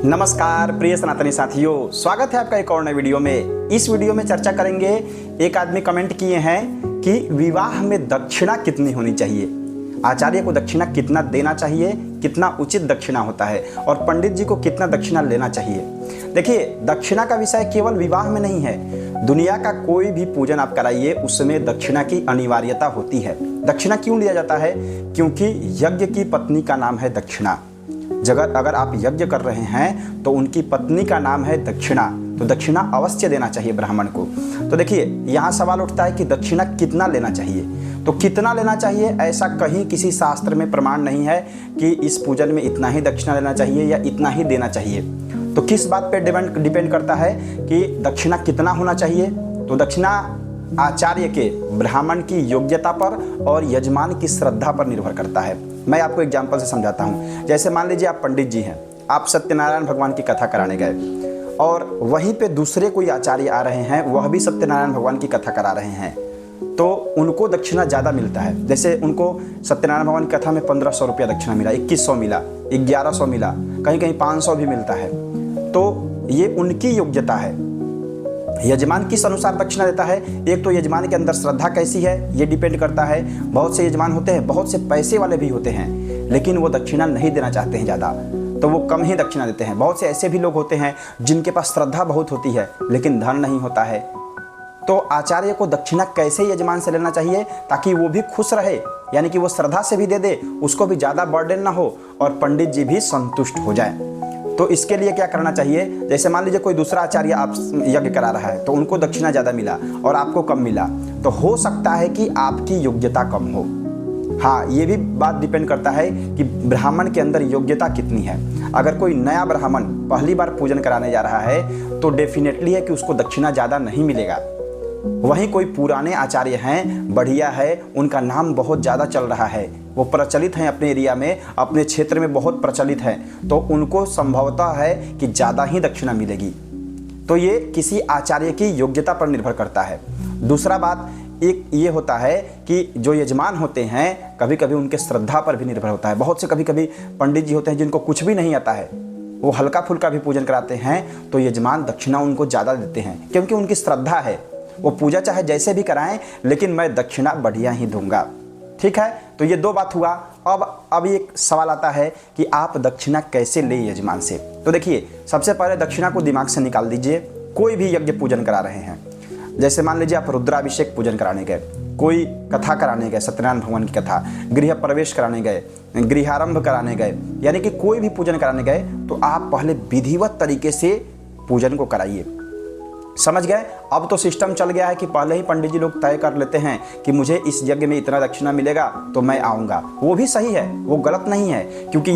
नमस्कार प्रिय सनातनी साथियों, स्वागत है आपका एक और नए वीडियो में। इस वीडियो में चर्चा करेंगे, एक आदमी कमेंट किए हैं कि विवाह में दक्षिणा कितनी होनी चाहिए, आचार्य को दक्षिणा कितना देना चाहिए, कितना उचित दक्षिणा होता है और पंडित जी को कितना दक्षिणा लेना चाहिए। देखिए, दक्षिणा का विषय केवल विवाह में नहीं है, दुनिया का कोई भी पूजन आप कराइए उसमें दक्षिणा की अनिवार्यता होती है। दक्षिणा क्यों लिया जाता है? क्योंकि यज्ञ की पत्नी का नाम है दक्षिणा। अगर आप यज्ञ कर रहे हैं तो उनकी पत्नी का नाम है दक्षिणा, तो दक्षिणा अवश्य देना चाहिए ब्राह्मण को। तो देखिए, यहाँ सवाल उठता है कि दक्षिणा कितना लेना चाहिए। तो कितना लेना चाहिए, ऐसा कहीं किसी शास्त्र में प्रमाण नहीं है कि इस पूजन में इतना ही दक्षिणा लेना चाहिए या इतना ही देना चाहिए। तो किस बात पर डिपेंड करता है कि दक्षिणा कितना होना चाहिए? तो दक्षिणा आचार्य के, ब्राह्मण की योग्यता पर और यजमान की श्रद्धा पर निर्भर करता है। मैं आपको एग्जाम्पल से समझाता हूँ। जैसे मान लीजिए आप पंडित जी हैं, आप सत्यनारायण भगवान की कथा कराने गए और वहीं पे दूसरे कोई आचार्य आ रहे हैं, वह भी सत्यनारायण भगवान की कथा करा रहे हैं, तो उनको दक्षिणा ज़्यादा मिलता है। जैसे उनको सत्यनारायण भगवान की कथा में 1500 रुपया दक्षिणा मिला, 2100 मिला, 1100 मिला, कहीं कहीं 500 भी मिलता है। तो ये उनकी योग्यता है। यजमान किस अनुसार दक्षिणा देता है, एक तो यजमान के अंदर श्रद्धा कैसी है ये डिपेंड करता है। बहुत से यजमान होते हैं, बहुत से पैसे वाले भी होते हैं, लेकिन वो दक्षिणा नहीं देना चाहते हैं ज़्यादा, तो वो कम ही दक्षिणा देते हैं। बहुत से ऐसे भी लोग होते हैं जिनके पास श्रद्धा बहुत होती है लेकिन धन नहीं होता है। तो आचार्य को दक्षिणा कैसे यजमान से लेना चाहिए ताकि वो भी खुश रहे, यानी कि वो श्रद्धा से भी दे दे, उसको भी ज़्यादा बर्डन ना हो और पंडित जी भी संतुष्ट हो जाए। तो इसके लिए क्या करना चाहिए, जैसे मान लीजिए कोई दूसरा आचार्य आप यज्ञ करा रहा है तो उनको दक्षिणा ज़्यादा मिला और आपको कम मिला, तो हो सकता है कि आपकी योग्यता कम हो। हाँ, ये भी बात डिपेंड करता है कि ब्राह्मण के अंदर योग्यता कितनी है। अगर कोई नया ब्राह्मण पहली बार पूजन कराने जा रहा है तो डेफिनेटली है कि उसको दक्षिणा ज़्यादा नहीं मिलेगा। वहीं कोई पुराने आचार्य हैं, बढ़िया है, उनका नाम बहुत ज़्यादा चल रहा है, वो प्रचलित हैं अपने एरिया में, अपने क्षेत्र में बहुत प्रचलित हैं, तो उनको संभवतः है कि ज़्यादा ही दक्षिणा मिलेगी। तो ये किसी आचार्य की योग्यता पर निर्भर करता है। दूसरा बात एक ये होता है कि जो यजमान होते हैं कभी कभी उनके श्रद्धा पर भी निर्भर होता है। बहुत से कभी कभी पंडित जी होते हैं जिनको कुछ भी नहीं आता है, वो हल्का फुल्का भी पूजन कराते हैं, तो यजमान दक्षिणा उनको ज़्यादा देते हैं क्योंकि उनकी श्रद्धा है। वो पूजा चाहे जैसे भी कराएं लेकिन मैं दक्षिणा बढ़िया ही दूंगा। ठीक है, तो ये दो बात हुआ। अब एक सवाल आता है कि आप दक्षिणा कैसे ले यजमान से। तो देखिए, सबसे पहले दक्षिणा को दिमाग से निकाल दीजिए। कोई भी यज्ञ पूजन करा रहे हैं, जैसे मान लीजिए आप रुद्राभिषेक पूजन कराने गए, कोई कथा कराने गए, सत्यनारायण भगवान की कथा, गृह प्रवेश कराने गए, गृहारंभ कराने गए, यानी कि कोई भी पूजन कराने गए तो आप पहले विधिवत तरीके से पूजन को कराइए। समझ गए? अब तो सिस्टम चल गया है कि पहले ही पंडित जी लोग तय कर लेते हैं कि मुझे इस यज्ञ में इतना दक्षिणा मिलेगा तो मैं आऊँगा। वो भी सही है, वो गलत नहीं है, क्योंकि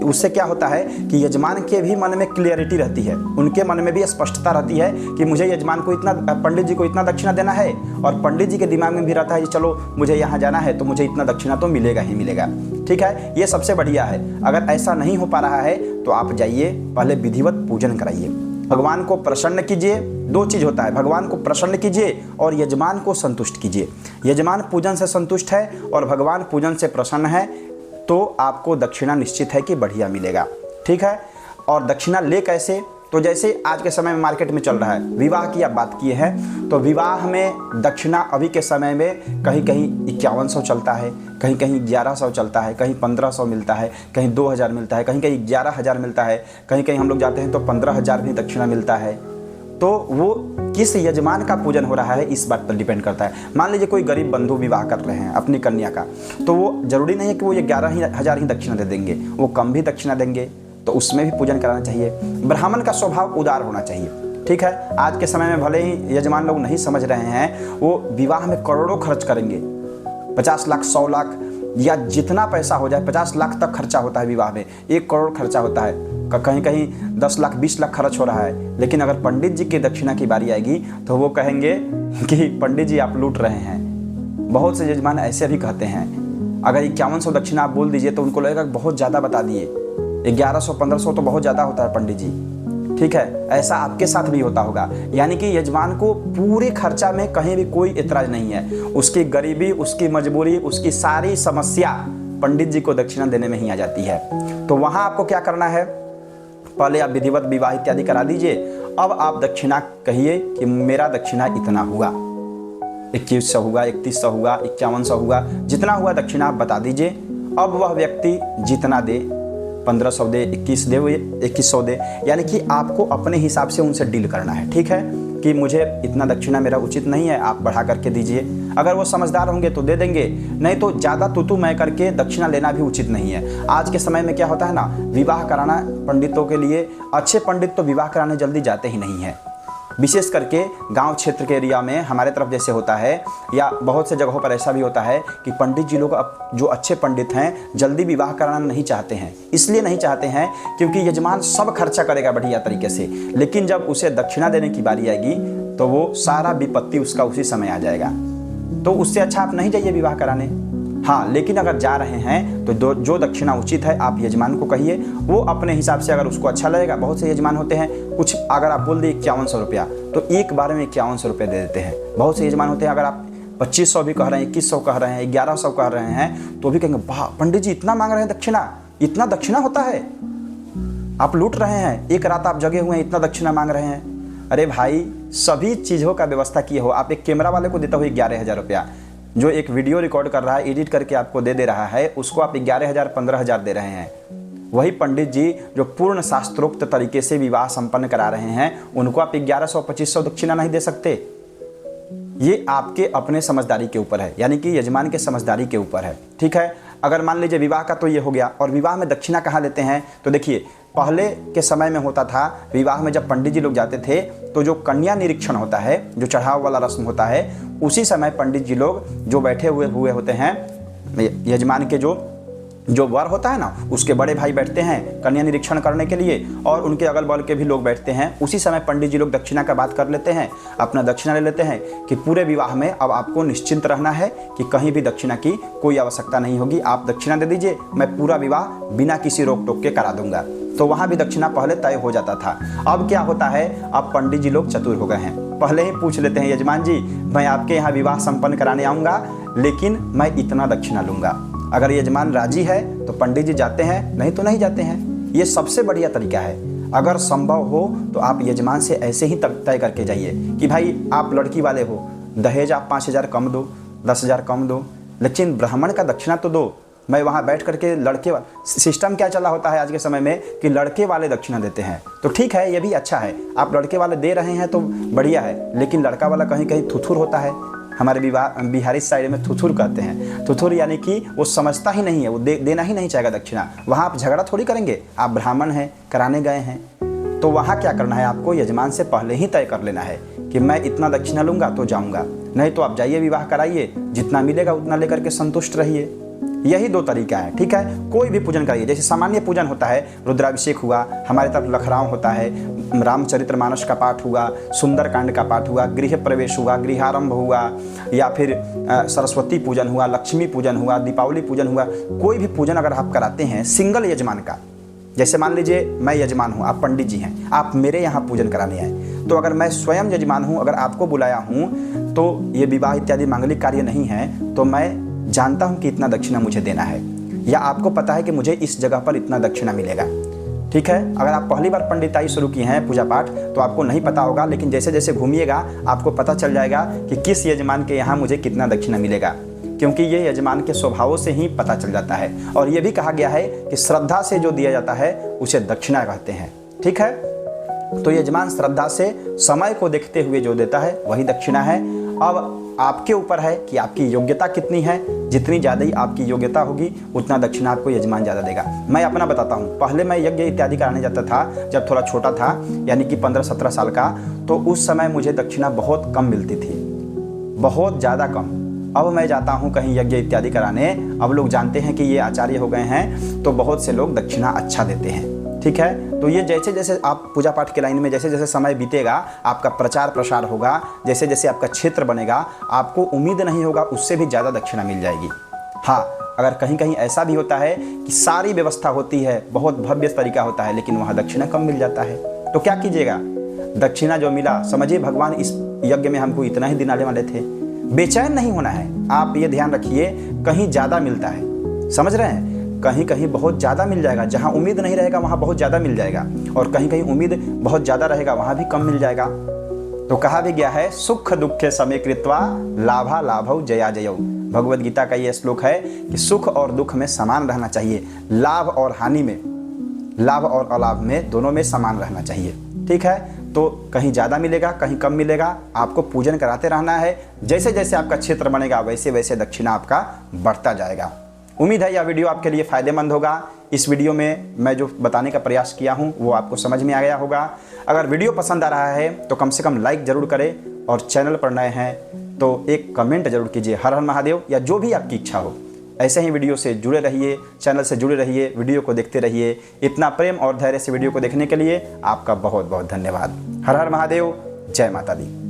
उससे क्या होता है कि यजमान के भी मन में क्लियरिटी रहती है, उनके मन में भी स्पष्टता रहती है कि मुझे यजमान को इतना, पंडित जी को इतना दक्षिणा देना है, और पंडित जी के दिमाग में भी रहता है कि चलो मुझे यहाँ जाना है तो मुझे इतना दक्षिणा तो मिलेगा ही मिलेगा। ठीक है, ये सबसे बढ़िया है। अगर ऐसा नहीं हो पा रहा है तो आप जाइए, पहले विधिवत पूजन कराइए, भगवान को प्रसन्न कीजिए। दो चीज़ होता है, भगवान को प्रसन्न कीजिए और यजमान को संतुष्ट कीजिए। यजमान पूजन से संतुष्ट है और भगवान पूजन से प्रसन्न है तो आपको दक्षिणा निश्चित है कि बढ़िया मिलेगा। ठीक है, और दक्षिणा ले कैसे? तो जैसे आज के समय में मार्केट में चल रहा है, विवाह की आप बात किए हैं, तो विवाह में दक्षिणा अभी के समय में कहीं कहीं 5100 चलता है, कहीं कहीं 1100 चलता है, कहीं 1500 मिलता है, कहीं 2000 मिलता है, कहीं कहीं 11000 मिलता है, कहीं कहीं हम लोग जाते हैं तो 15000 भी दक्षिणा मिलता है। तो वो किस यजमान का पूजन हो रहा है इस बात पर डिपेंड करता है। मान लीजिए कोई गरीब बंधु विवाह कर रहे हैं अपनी कन्या का, तो वो जरूरी नहीं है कि वो 11000 ही दक्षिणा दे देंगे, वो कम भी दक्षिणा देंगे, तो उसमें भी पूजन कराना चाहिए। ब्राह्मण का स्वभाव उदार होना चाहिए। ठीक है, आज के समय में भले ही यजमान लोग नहीं समझ रहे हैं, वो विवाह में करोड़ों खर्च करेंगे, 50 लाख 100 लाख या जितना पैसा हो जाए, 50 लाख तक खर्चा होता है विवाह में, 1 करोड़ खर्चा होता है, कहीं कहीं 10 लाख 20 लाख खर्च हो रहा है। लेकिन अगर पंडित जी की दक्षिणा की बारी आएगी तो वो कहेंगे कि पंडित जी आप लूट रहे हैं। बहुत से यजमान ऐसे भी कहते हैं। अगर 5100 दक्षिणा आप बोल दीजिए तो उनको लगेगा बहुत ज़्यादा बता दिए, 1100-1500 तो बहुत ज़्यादा होता है पंडित जी। ठीक है, ऐसा आपके साथ भी होता होगा। यानी कि यजमान को पूरे खर्चा में कहीं भी कोई एतराज नहीं है, उसकी गरीबी, उसकी मजबूरी, उसकी सारी समस्या पंडित जी को दक्षिणा देने में ही आ जाती है। तो वहाँ आपको क्या करना है, पहले आप विधिवत विवाह इत्यादि करा दीजिए। अब आप दक्षिणा कहिए कि मेरा दक्षिणा इतना हुआ, 2100 हुआ, 3100 हुआ, 5100 हुआ, जितना हुआ दक्षिणा आप बता दीजिए। अब वह व्यक्ति जितना दे, 1500 दे, 2100 दे, यानी कि आपको अपने हिसाब से उनसे डील करना है। ठीक है कि मुझे इतना दक्षिणा मेरा उचित नहीं है, आप बढ़ा करके दीजिए। अगर वो समझदार होंगे तो दे देंगे, नहीं तो ज़्यादा तू मैं करके दक्षिणा लेना भी उचित नहीं है। आज के समय में क्या होता है ना, विवाह कराना पंडितों के लिए, अच्छे पंडित तो विवाह कराने जल्दी जाते ही नहीं हैं। विशेष करके गांव क्षेत्र के एरिया में हमारे तरफ जैसे होता है, या बहुत से जगहों पर ऐसा भी होता है कि पंडित जी लोग अब जो अच्छे पंडित हैं जल्दी विवाह कराना नहीं चाहते हैं। इसलिए नहीं चाहते हैं क्योंकि यजमान सब खर्चा करेगा बढ़िया तरीके से, लेकिन जब उसे दक्षिणा देने की बारी आएगी तो वो सारा विपत्ति उसका उसी समय आ जाएगा। तो उससे अच्छा आप नहीं जाइए विवाह कराने। हाँ, लेकिन अगर जा रहे हैं तो जो दक्षिणा उचित है आप यजमान को कहिए, वो अपने हिसाब से अगर उसको अच्छा लगेगा। बहुत से यजमान होते हैं, कुछ अगर आप बोल दिए 5100 रुपया तो एक बार में 5100 रुपये दे देते हैं। बहुत से यजमान होते हैं, अगर आप 2500 भी कह रहे हैं, 2100 कह रहे हैं, 1100 कह रहे हैं तो भी कहेंगे वाह पंडित जी इतना मांग रहे हैं दक्षिणा, इतना दक्षिणा होता है, आप लूट रहे हैं, एक रात आप जगे हुए हैं, इतना दक्षिणा मांग रहे हैं। अरे भाई, सभी चीज़ों का व्यवस्था किए हो। आप एक कैमरा वाले को देता हो 11,000 रुपया, जो एक वीडियो रिकॉर्ड कर रहा है, एडिट करके आपको दे रहा है, उसको आप 11,000 15,000 दे रहे हैं। वही पंडित जी जो पूर्ण शास्त्रोक्त तरीके से विवाह संपन्न करा रहे हैं, उनको आप 1100 2500 दक्षिणा नहीं दे सकते। ये आपके अपने समझदारी के ऊपर है, यानी कि यजमान के समझदारी के ऊपर है। ठीक है, अगर मान लीजिए विवाह का तो ये हो गया। और विवाह में दक्षिणा कहाँ लेते हैं, तो देखिए पहले के समय में होता था, विवाह में जब पंडित जी लोग जाते थे तो जो कन्या निरीक्षण होता है, जो चढ़ाव वाला रस्म होता है, उसी समय पंडित जी लोग जो बैठे हुए होते हैं, यजमान के जो वर होता है ना, उसके बड़े भाई बैठते हैं कन्या निरीक्षण करने के लिए, और उनके अगल बगल के भी लोग बैठते हैं। उसी समय पंडित जी लोग दक्षिणा का बात कर लेते हैं, अपना दक्षिणा ले लेते हैं कि पूरे विवाह में अब आपको निश्चिंत रहना है कि कहीं भी दक्षिणा की कोई आवश्यकता नहीं होगी, आप दक्षिणा दे दीजिए, मैं पूरा विवाह बिना किसी रोक टोक के करा दूंगा। तो वहाँ भी दक्षिणा पहले तय हो जाता था। अब क्या होता है, अब पंडित जी लोग चतुर हो गए हैं, पहले ही पूछ लेते हैं यजमान जी मैं आपके यहाँ विवाह संपन्न कराने आऊँगा, लेकिन मैं इतना दक्षिणा लूँगा। अगर यजमान राजी है तो पंडित जी जाते हैं, नहीं तो नहीं जाते हैं। ये सबसे बढ़िया तरीका है। अगर संभव हो तो आप यजमान से ऐसे ही तय करके जाइए कि भाई आप लड़की वाले हो, दहेज आप 5,000 कम दो, 10,000 कम दो, लेकिन ब्राह्मण का दक्षिणा तो दो। मैं वहाँ बैठ करके लड़के सिस्टम क्या चला होता है आज के समय में कि लड़के वाले दक्षिणा देते हैं, तो ठीक है, ये भी अच्छा है, आप लड़के वाले दे रहे हैं तो बढ़िया है। लेकिन लड़का वाला कहीं कहीं थुथुर होता है, हमारे बिहारी साइड में थुथुर कहते हैं। थुथुर यानी कि वो समझता ही नहीं है, वो देना ही नहीं चाहेगा दक्षिणा। वहाँ आप झगड़ा थोड़ी करेंगे, आप ब्राह्मण हैं, कराने गए हैं, तो वहाँ क्या करना है, आपको यजमान से पहले ही तय कर लेना है कि मैं इतना दक्षिणा लूँगा तो जाऊँगा, नहीं तो आप जाइए विवाह कराइए, जितना मिलेगा उतना लेकर के संतुष्ट रहिए। यही दो तरीका है। ठीक है, कोई भी पूजन करिए, जैसे सामान्य पूजन होता है, रुद्राभिषेक हुआ, हमारे तरफ लखराव होता है, रामचरितमानस का पाठ हुआ, सुंदरकांड का पाठ हुआ, गृह प्रवेश हुआ, गृहारंभ हुआ, या फिर सरस्वती पूजन हुआ, लक्ष्मी पूजन हुआ, दीपावली पूजन हुआ, कोई भी पूजन अगर आप कराते हैं सिंगल यजमान का, जैसे मान लीजिए मैं यजमान हूँ, आप पंडित जी हैं, आप मेरे यहाँ पूजन कराने आए, तो अगर मैं स्वयं यजमान हूँ, अगर आपको बुलाया हूँ, तो ये विवाह इत्यादि मांगलिक कार्य नहीं है, तो मैं जानता हूं कि इतना दक्षिणा मुझे देना है, या आपको पता है कि मुझे इस जगह पर इतना दक्षिणा मिलेगा। ठीक है, अगर आप पहली बार पंडिताई शुरू की हैं पूजा पाठ तो आपको नहीं पता होगा, लेकिन जैसे जैसे घूमिएगा आपको पता चल जाएगा कि किस यजमान के यहाँ मुझे कितना दक्षिणा मिलेगा, क्योंकि ये यजमान के स्वभावों से ही पता चल जाता है। और ये भी कहा गया है कि श्रद्धा से जो दिया जाता है उसे दक्षिणा कहते हैं। ठीक है, तो यजमान श्रद्धा से समय को देखते हुए जो देता है वही दक्षिणा है। अब आपके ऊपर है कि आपकी योग्यता कितनी है, जितनी ज़्यादा ही आपकी योग्यता होगी उतना दक्षिणा आपको यजमान ज़्यादा देगा। मैं अपना बताता हूँ, पहले मैं यज्ञ इत्यादि कराने जाता था जब थोड़ा छोटा था, यानी कि 15-17 साल का, तो उस समय मुझे दक्षिणा बहुत कम मिलती थी, बहुत ज़्यादा कम। अब मैं जाता हूँ कहीं यज्ञ इत्यादि कराने, अब लोग जानते हैं कि ये आचार्य हो गए हैं, तो बहुत से लोग दक्षिणा अच्छा देते हैं। ठीक है, तो ये जैसे जैसे आप पूजा पाठ के लाइन में जैसे जैसे समय बीतेगा, आपका प्रचार प्रसार होगा, जैसे जैसे आपका क्षेत्र बनेगा, आपको उम्मीद नहीं होगा उससे भी ज़्यादा दक्षिणा मिल जाएगी। हाँ, अगर कहीं कहीं ऐसा भी होता है कि सारी व्यवस्था होती है, बहुत भव्य तरीका होता है, लेकिन वहाँ दक्षिणा कम मिल जाता है, तो क्या कीजिएगा, दक्षिणा जो मिला समझिए भगवान इस यज्ञ में हमको इतना ही दिलाने वाले थे। बेचैन नहीं होना है, आप ये ध्यान रखिए, कहीं ज़्यादा मिलता है, समझ रहे हैं, कहीं कहीं बहुत ज़्यादा मिल जाएगा, जहाँ उम्मीद नहीं रहेगा वहाँ बहुत ज़्यादा मिल जाएगा, और कहीं कहीं उम्मीद बहुत ज़्यादा रहेगा वहाँ भी कम मिल जाएगा। तो कहा भी गया है, सुख दुखे समे कृत्वा लाभा लाभौ जया जयौ। भगवद गीता का ये श्लोक है कि सुख और दुख में समान रहना चाहिए, लाभ और हानि में, लाभ और अलाभ में, दोनों में समान रहना चाहिए। ठीक है, तो कहीं ज़्यादा मिलेगा कहीं कम मिलेगा, आपको पूजन कराते रहना है। जैसे जैसे आपका क्षेत्र बनेगा वैसे वैसे दक्षिणा आपका बढ़ता जाएगा। उम्मीद है यह वीडियो आपके लिए फ़ायदेमंद होगा। इस वीडियो में मैं जो बताने का प्रयास किया हूँ वो आपको समझ में आ गया होगा। अगर वीडियो पसंद आ रहा है तो कम से कम लाइक ज़रूर करें, और चैनल पर नए हैं तो एक कमेंट जरूर कीजिए, हर हर महादेव, या जो भी आपकी इच्छा हो। ऐसे ही वीडियो से जुड़े रहिए, चैनल से जुड़े रहिए, वीडियो को देखते रहिए। इतना प्रेम और धैर्य से वीडियो को देखने के लिए आपका बहुत बहुत धन्यवाद। हर हर महादेव, जय माता दी।